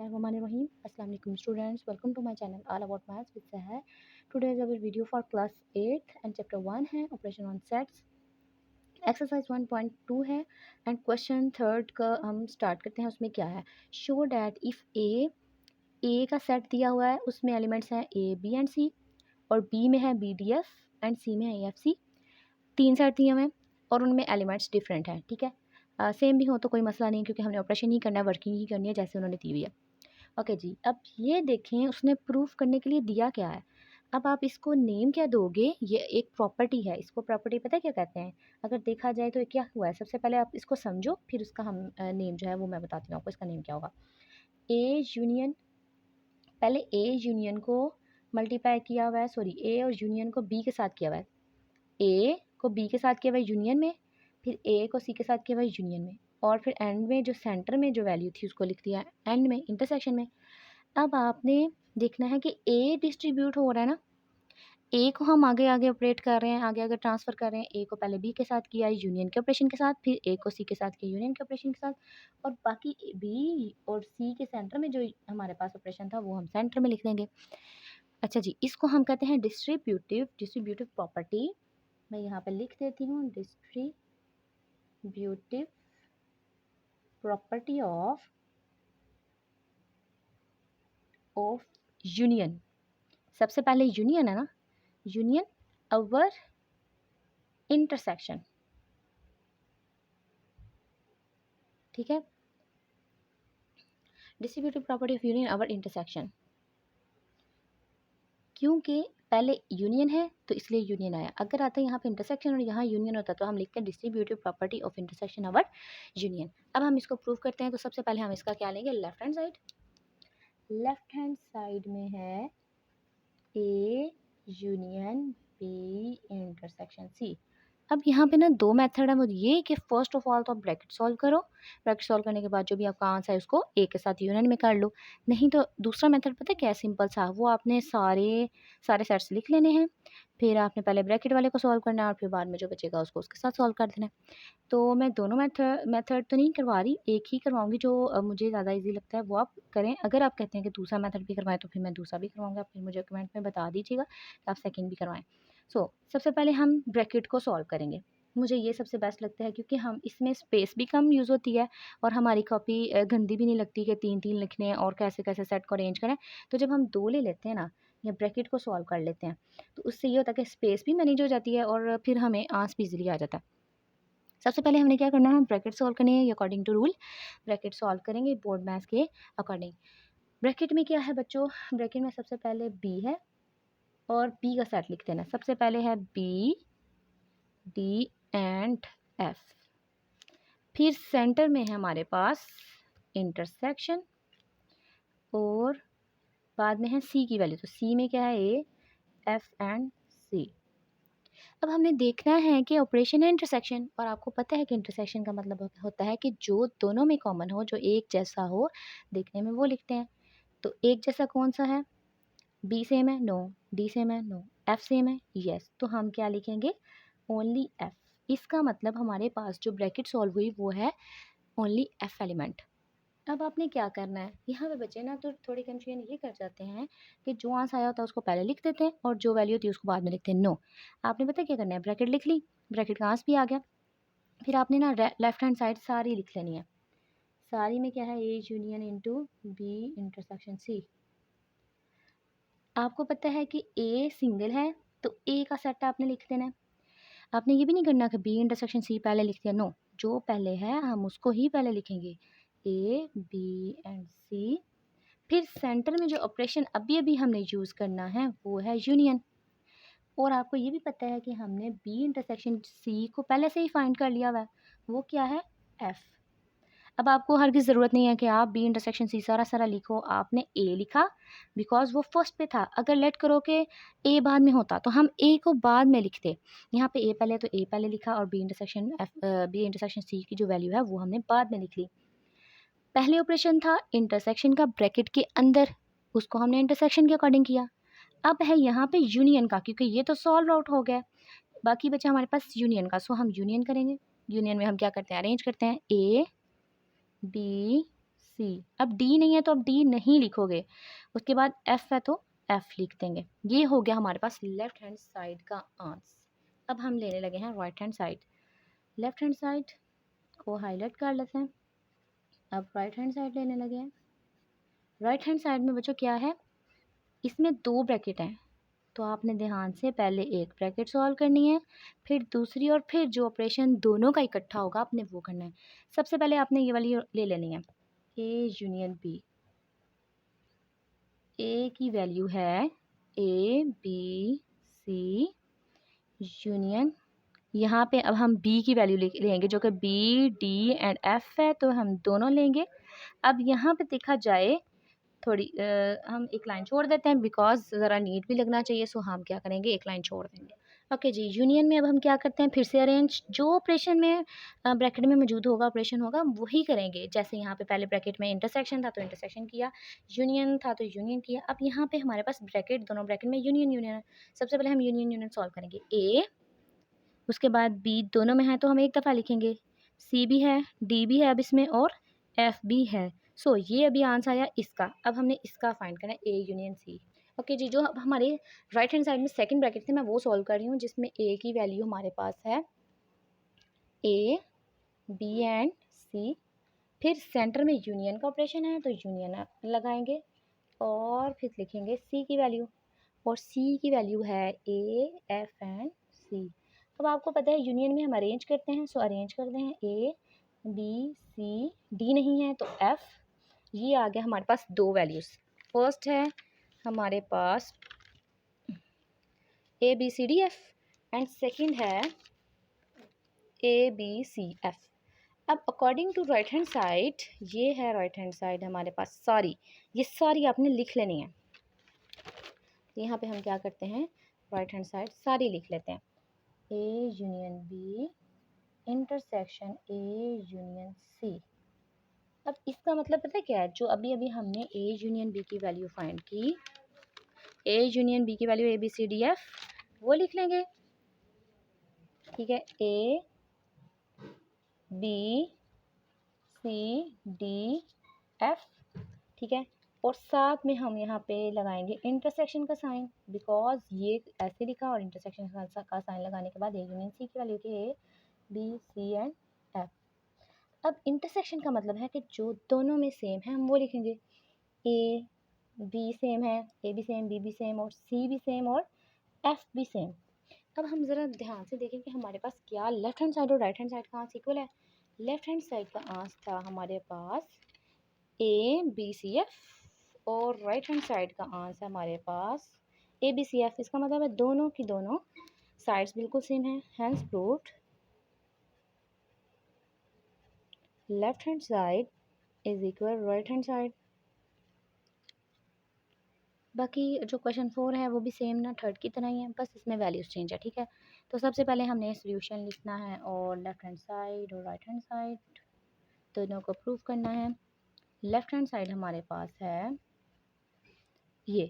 Bismillahirrahmanirrahim. Assalamu alaikum students. Welcome to my channel All About Maths with Sahar. Today is our video for class 8 and chapter 1 है operation on sets. Exercise 1.2 है and question third का हम start करते हैं. उसमें क्या है, show that if ए का सेट दिया हुआ है, उसमें एलिमेंट्स हैं ए बी एंड सी, और बी में है बी डी एफ एंड सी में है ए एफ सी. तीन सेट दिए हुए हैं और उनमें एलिमेंट्स डिफरेंट हैं. ठीक है, सेम भी हो तो कोई मसला नहीं, क्योंकि हमने ऑपरेशन ही करना है, वर्किंग ही करनी है जैसे उन्होंने दी हुई है. ओके जी, अब ये देखें उसने प्रूफ करने के लिए दिया क्या है. अब आप इसको नेम क्या दोगे, ये एक प्रॉपर्टी है, इसको प्रॉपर्टी पता है क्या कहते हैं. अगर देखा जाए तो क्या हुआ है, सबसे पहले आप इसको समझो, फिर उसका हम नेम जो है वो मैं बताती हूँ आपको, इसका नेम क्या होगा. ए यूनियन, पहले ए यूनियन को मल्टीप्लाई किया हुआ है, सॉरी ए और यूनियन को बी के साथ किया हुआ है. ए को बी के साथ किया हुआ है यूनियन में, फिर ए को सी के साथ किया हुआ है यूनियन में, और फिर एंड में जो सेंटर में जो वैल्यू थी उसको लिख दिया एंड में इंटरसेक्शन में. अब आपने देखना है कि ए डिस्ट्रीब्यूट हो रहा है ना, ए को हम आगे आगे ऑपरेट कर रहे हैं, आगे आगे ट्रांसफ़र कर रहे हैं. ए को पहले बी के साथ किया यूनियन के ऑपरेशन के साथ, फिर ए को सी के साथ किया यूनियन के ऑपरेशन के साथ, और बाकी बी और सी के सेंटर में जो हमारे पास ऑपरेशन था वो हम सेंटर में लिख देंगे. अच्छा जी, इसको हम कहते हैं डिस्ट्रीब्यूटिव प्रॉपर्टी. मैं यहाँ पर लिख देती हूँ, डिस्ट्रीब्यूटिव प्रॉपर्टी ऑफ यूनियन. सबसे पहले यूनियन है ना, यूनियन अवर इंटरसेक्शन. ठीक है, distributive property of union our intersection. क्योंकि पहले यूनियन है तो इसलिए यूनियन आया. अगर आता है यहाँ पे इंटरसेक्शन और यहाँ यूनियन होता तो हम लिखते हैं distributive property of intersection our union. अब हम इसको प्रूव करते हैं. तो सबसे पहले हम इसका क्या लेंगे, left hand side. Left hand side में है A union B intersection C. अब यहाँ पे ना दो मेथड है, वो ये कि फ़र्स्ट ऑफ ऑल तो आप ब्रैकेट सॉल्व करो. ब्रैकेट सॉल्व करने के बाद जो भी आपका आंसर है उसको ए के साथ यूनियन में कर लो. नहीं तो दूसरा मेथड पता है क्या, सिंपल सा, वो आपने सारे सेट्स लिख लेने हैं, फिर आपने पहले ब्रैकेट वाले को सॉल्व करना है और फिर बाद में जो बचेगा उसको उसके साथ सॉल्व कर देना है. तो मैं दोनों मेथड तो नहीं करवा रही, एक ही करवाऊँगी. जो मुझे ज़्यादा ईज़ी लगता है वो आप करें. अगर आप कहते हैं कि दूसरा मेथड भी करवाएँ तो फिर मैं दूसरा भी करवाऊँगी. आप फिर मुझे कमेंट में बता दीजिएगा कि आप सेकंड भी करवाएँ. सबसे पहले हम ब्रैकेट को सॉल्व करेंगे. मुझे ये सबसे बेस्ट लगता है, क्योंकि हम इसमें स्पेस भी कम यूज़ होती है और हमारी कॉपी गंदी भी नहीं लगती कि 3-3 लिखने हैं और कैसे-कैसे सेट को अरेंज करें. तो जब हम 2 ले लेते हैं ना, या ब्रैकेट को सॉल्व कर लेते हैं, तो उससे ये होता है कि स्पेस भी मैनेज हो जाती है और फिर हमें आंसर भी ईज़िली आ जाता है. सबसे पहले हमने क्या करना है, ब्रैकेट सॉल्व करनी है according to rule. Bracket solve करेंगे बोर्ड मैथ्स के अकॉर्डिंग. ब्रैकेट में क्या है बच्चों, ब्रैकेट में सबसे पहले बी है और बी का सेट लिख देना. सबसे पहले है बी डी एंड एफ, फिर सेंटर में है हमारे पास इंटरसेक्शन, और बाद में है सी की वैल्यू. तो सी में क्या है, ए एफ एंड सी. अब हमने देखना है कि ऑपरेशन है इंटरसेक्शन, और आपको पता है कि इंटरसेक्शन का मतलब होता है कि जो दोनों में कॉमन हो, जो एक जैसा हो देखने में, वो लिखते हैं. तो एक जैसा कौन सा है, बी सेम है, नो. डी सेम है, नो. एफ सेम है, यस. तो हम क्या लिखेंगे, ओनली एफ. इसका मतलब हमारे पास जो ब्रैकेट सॉल्व हुई वो है ओनली एफ एलिमेंट. अब आपने क्या करना है, यहाँ पे बच्चे ना तो थोड़ी कन्फ्यूजन ये कर जाते हैं कि जो आंसर आया होता है उसको पहले लिख देते हैं और जो वैल्यू होती है उसको बाद में लिखते हैं. नो, आपने पता क्या करना है, ब्रैकेट लिख ली, ब्रैकेट का आंसर भी आ गया, फिर आपने ना लेफ्ट हैंड साइड सारी लिख लेनी है. सारी में क्या है, A union into B intersection C. आपको पता है कि ए सिंगल है तो ए का सेट आपने लिख देना है. आपने ये भी नहीं करना कि बी इंटरसेक्शन सी पहले लिख दिया. नो, जो पहले है हम उसको ही पहले लिखेंगे, ए बी एंड सी. फिर सेंटर में जो ऑपरेशन अभी अभी हमने यूज़ करना है वो है यूनियन. और आपको ये भी पता है कि हमने बी इंटरसेक्शन सी को पहले से ही फाइंड कर लिया हुआ है, वो क्या है, एफ. अब आपको हर की ज़रूरत नहीं है कि आप बी इंटरसेक्शन सी सारा सारा लिखो. आपने ए लिखा बिकॉज वो फर्स्ट पे था. अगर लेट करो कि ए बाद में होता तो हम ए को बाद में लिखते. यहाँ पे ए पहले, तो ए पहले लिखा, और बी इंटरसेक्शन सी की जो वैल्यू है वो हमने बाद में लिख ली. पहले ऑपरेशन था इंटरसेक्शन का ब्रैकेट के अंदर, उसको हमने इंटरसेक्शन के अकॉर्डिंग किया. अब है यहाँ पे यूनियन का, क्योंकि ये तो सॉल्व आउट हो गया, बाकी बचा हमारे पास यूनियन का. हम यूनियन करेंगे. यूनियन में हम क्या करते हैं, अरेंज करते हैं ए बी सी। अब डी नहीं है तो अब डी नहीं लिखोगे, उसके बाद एफ है तो एफ लिख देंगे। ये हो गया हमारे पास लेफ्ट हैंड साइड का आंसर। अब हम लेने लगे हैं right hand side. Left hand side को हाईलाइट कर लेते हैं। अब राइट हैंड साइड लेने लगे हैं। राइट हैंड साइड में बच्चों क्या है, इसमें 2 ब्रैकेट हैं, तो आपने ध्यान से पहले एक ब्रैकेट सॉल्व करनी है, फिर दूसरी, और फिर जो ऑपरेशन दोनों का इकट्ठा होगा आपने वो करना है। सबसे पहले आपने ये वाली ले लेनी है, ए यूनियन बी। ए की वैल्यू है ए बी सी यूनियन, यहाँ पे अब हम बी की वैल्यू लेंगे जो कि बी डी एंड एफ है, तो हम दोनों लेंगे। अब यहाँ पे देखा जाए थोड़ी हम एक लाइन छोड़ देते हैं बिकॉज ज़रा नीट भी लगना चाहिए, सो हम क्या करेंगे एक लाइन छोड़ देंगे। ओके जी, यूनियन में अब हम क्या करते हैं, फिर से अरेंज, जो ऑपरेशन में ब्रैकेट में मौजूद होगा ऑपरेशन होगा वही करेंगे। जैसे यहाँ पे पहले ब्रैकेट में इंटरसेक्शन था तो इंटरसेक्शन किया, यूनियन था तो यूनियन किया। अब यहाँ पे हमारे पास ब्रैकेट, दोनों ब्रैकेट में यूनियन यूनियन है। सबसे पहले हम यूनियन यूनियन सॉल्व करेंगे। ए, उसके बाद बी दोनों में है तो हम एक दफ़ा लिखेंगे, सी भी है, डी भी है अब इसमें, और एफ भी है। सो ये अभी आंसर आया इसका। अब हमने इसका फाइंड करना है, ए यूनियन सी। ओके जी, जो अब हमारे राइट हैंड साइड में सेकंड ब्रैकेट थे मैं वो सॉल्व कर रही हूँ, जिसमें ए की वैल्यू हमारे पास है ए बी एंड सी। फिर सेंटर में यूनियन का ऑपरेशन है तो यूनियन लगाएंगे, और फिर लिखेंगे सी की वैल्यू, और सी की वैल्यू है ए एफ एंड सी। अब आपको पता है यूनियन में हम अरेंज करते हैं, सो अरेंज करते हैं ए बी सी, डी नहीं है तो एफ। ये आ गया हमारे पास 2 वैल्यूज़। फर्स्ट है हमारे पास A B C D F, and second है ए बी सी एफ। अब according to right hand side, ये है राइट हैंड साइड हमारे पास सारी, ये सारी आपने लिख लेनी है। यहाँ पे हम क्या करते हैं, राइट हैंड साइड सारी लिख लेते हैं। A union B intersection A union C. अब इसका मतलब पता है क्या है, जो अभी अभी हमने ए यूनियन बी की वैल्यू फाइंड की, ए यूनियन बी की value A B C D F, वो लिख लेंगे। ठीक है, A B C D F, ठीक है, और साथ में हम यहाँ पे लगाएंगे इंटरसेक्शन का साइन, बिकॉज ये ऐसे लिखा और इंटरसेक्शन का साइन लगाने के बाद ए यूनियन सी की वैल्यू की A B C and F. अब इंटरसेक्शन का मतलब है कि जो दोनों में सेम है हम वो लिखेंगे। ए बी सेम है, ए भी सेम, बी भी सेम, और सी भी सेम, और एफ भी सेम। अब हम ज़रा ध्यान से देखें कि हमारे पास क्या लेफ्ट हैंड साइड और राइट हैंड साइड का आंसर इक्वल है। लेफ्ट हैंड साइड का आंसर था हमारे पास ए बी सी एफ, और राइट हैंड साइड का आंसर हमारे पास ए बी सी एफ। इसका मतलब है दोनों की दोनों साइड्स बिल्कुल सेम है, hence proved left hand side is equal right hand side. बाकी जो क्वेश्चन 4 है वो भी सेम ना थर्ड की तरह ही है, बस इसमें वैल्यूज़ चेंज है। ठीक है, तो सबसे पहले हमने सोल्यूशन लिखना है और लेफ्ट हैंड साइड और राइट हैंड साइड दोनों को प्रूव करना है। लेफ्ट हैंड साइड हमारे पास है ये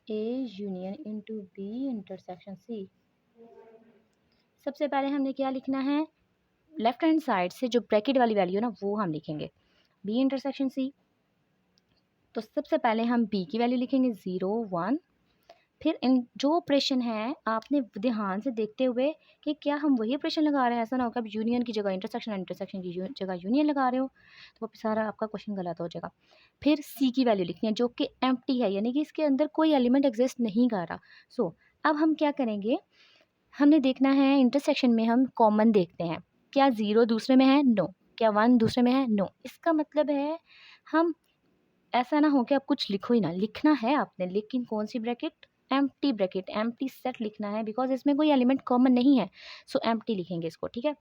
A union into B intersection C. सबसे पहले हमने क्या लिखना है, लेफ्ट हैंड साइड से जो ब्रैकेट वाली वैल्यू है ना वो हम लिखेंगे, बी इंटरसेक्शन सी। तो सबसे पहले हम बी की वैल्यू लिखेंगे 0 1। फिर इन जो ऑपरेशन है आपने ध्यान से देखते हुए कि क्या हम वही ऑपरेशन लगा रहे हैं, ऐसा ना हो कि अब यूनियन की जगह इंटरसेक्शन, इंटरसेक्शन की जगह यूनियन लगा रहे हो, तो वो सारा आपका क्वेश्चन गलत हो जाएगा। फिर सी की वैल्यू लिखनी है जो कि एम्प्टी है, यानी कि इसके अंदर कोई एलिमेंट एग्जिस्ट नहीं कर रहा। सो अब हम क्या करेंगे, हमने देखना है इंटरसेक्शन में हम कॉमन देखते हैं, क्या 0 दूसरे में है, नो, क्या 1 दूसरे में है, नो। इसका मतलब है हम ऐसा ना हो कि आप कुछ लिखो ही ना, लिखना है आपने, लेकिन कौन सी bracket, empty bracket, empty set लिखना है, बिकॉज इसमें कोई एलिमेंट कॉमन नहीं है, सो एम्प्टी लिखेंगे इसको। ठीक है,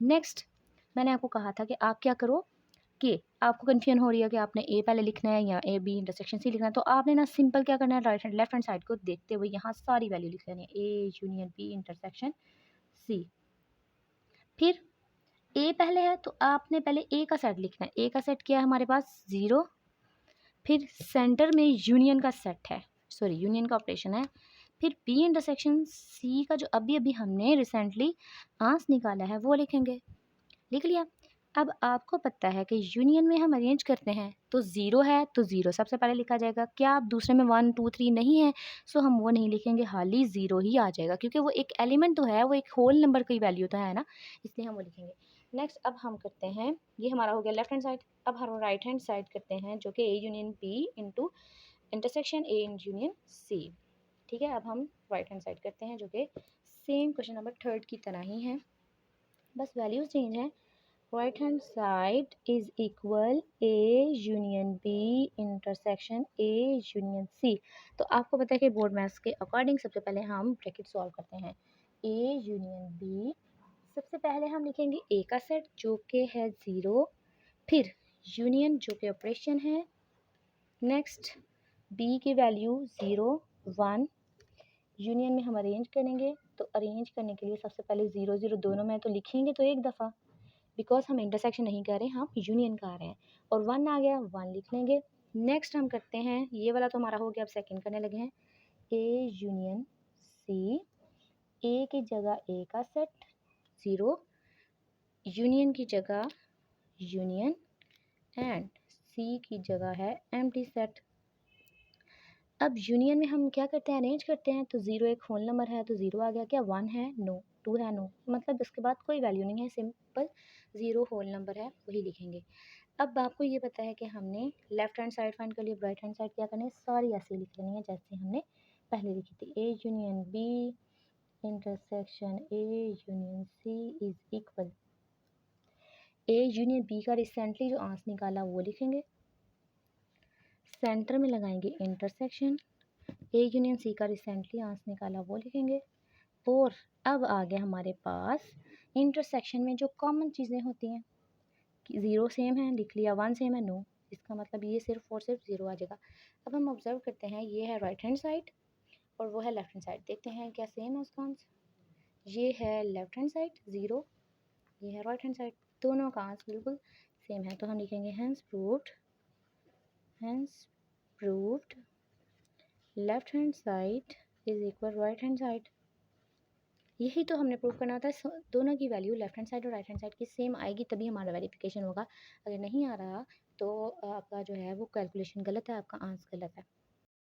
नेक्स्ट मैंने आपको कहा था कि आप क्या करो, कि आपको कन्फ्यूजन हो रही है कि आपने ए पहले लिखना है या ए बी इंटरसेक्शन सी लिखना है, तो आपने ना सिंपल क्या करना है, right hand left hand side को देखते हुए यहाँ सारी वैल्यू लिख लेनी है, A union B intersection C. फिर ए पहले है तो आपने पहले ए का सेट लिखना है, ए का सेट क्या है हमारे पास 0। फिर सेंटर में यूनियन का सेट है, सॉरी यूनियन का ऑपरेशन है। फिर बी इंटरसेक्शन सी का जो अभी अभी हमने रिसेंटली आंसर निकाला है वो लिखेंगे, लिख लिया। अब आपको पता है कि यूनियन में हम अरेंज करते हैं तो ज़ीरो है तो ज़ीरो सबसे पहले लिखा जाएगा। क्या आप दूसरे में 1 2 3 नहीं है, सो हम वो नहीं लिखेंगे, खाली ज़ीरो ही आ जाएगा क्योंकि वो एक एलिमेंट तो है, वो एक होल नंबर की वैल्यू तो है ना, इसलिए हम वो लिखेंगे। नेक्स्ट अब हम करते हैं, ये हमारा हो गया लेफ्ट हैंड साइड। अब हम राइट हैंड साइड करते हैं जो कि A union B into intersection A union C. ठीक है, अब हम राइट हैंड साइड करते हैं जो कि सेम क्वेश्चन नंबर 3 की तरह ही है, बस वैल्यूज चेंज है। Right hand side is equal A union B intersection A union C. तो आपको पता है कि बोर्ड मैथ्स के अकॉर्डिंग सबसे पहले हम ब्रैकेट सॉल्व करते हैं। ए यूनियन बी, सबसे पहले हम लिखेंगे ए का सेट जो कि है ज़ीरो, फिर यूनियन जो कि ऑपरेशन है, नेक्स्ट बी की वैल्यू ज़ीरो 1, यूनियन में हम अरेंज करेंगे। तो अरेंज करने के लिए सबसे पहले ज़ीरो ज़ीरो दोनों में तो लिखेंगे तो एक दफ़ा, बिकॉज हम इंटरसेक्शन नहीं कर रहे, हम यूनियन कर रहे हैं। और 1 आ गया, 1 लिख लेंगे। नेक्स्ट हम करते हैं, ये वाला तो हमारा हो गया, अब सेकंड करने लगे हैं। ए यूनियन सी, ए की जगह ए का सेट ज़ीरो, यूनियन की जगह यूनियन, एंड सी की जगह है एम्प्टी सेट। अब यूनियन में हम क्या करते हैं, अरेंज करते हैं। तो ज़ीरो एक होल नंबर है तो ज़ीरो आ गया, क्या 1 है, नो, 2 है, नो, मतलब इसके बाद कोई वैल्यू नहीं है, सिंपल ज़ीरो होल नंबर है, वही लिखेंगे। अब आपको ये पता है कि हमने लेफ्ट हैंड साइड फाइंड कर लिया, राइट हैंड साइड क्या करनी है, सारी ऐसे लिख लेनी है जैसे हमने पहले लिखी थी। A union B intersection A union C is equal, A union B का रिसेंटली जो आंसर निकाला वो लिखेंगे, सेंटर में लगाएंगे इंटरसेक्शन, ए यूनियन सी का रिसेंटली आंसर निकाला वो लिखेंगे। और अब आ गया हमारे पास इंटरसेक्शन में जो कॉमन चीज़ें होती हैं, ज़ीरो सेम है लिख लिया, 1 सेम है, नो, इसका मतलब ये सिर्फ और सिर्फ ज़ीरो आ जाएगा। अब हम ऑब्जर्व करते हैं, ये है राइट हैंड साइड और वो है लेफ्ट हैंड साइड, देखते हैं क्या सेम है उसका आंसर। ये है लेफ्ट हैंड साइड ज़ीरो, ये है राइट हैंड साइड, दोनों का आंसर बिल्कुल सेम है। तो हम लिखेंगे hence proved left hand side is equal right hand side. यही तो हमने प्रूव करना था, दोनों की वैल्यू लेफ्ट हैंड साइड और राइट हैंड साइड की सेम आएगी तभी हमारा वेरिफिकेशन होगा। अगर नहीं आ रहा तो आपका जो है वो कैलकुलेशन गलत है, आपका आंसर गलत है।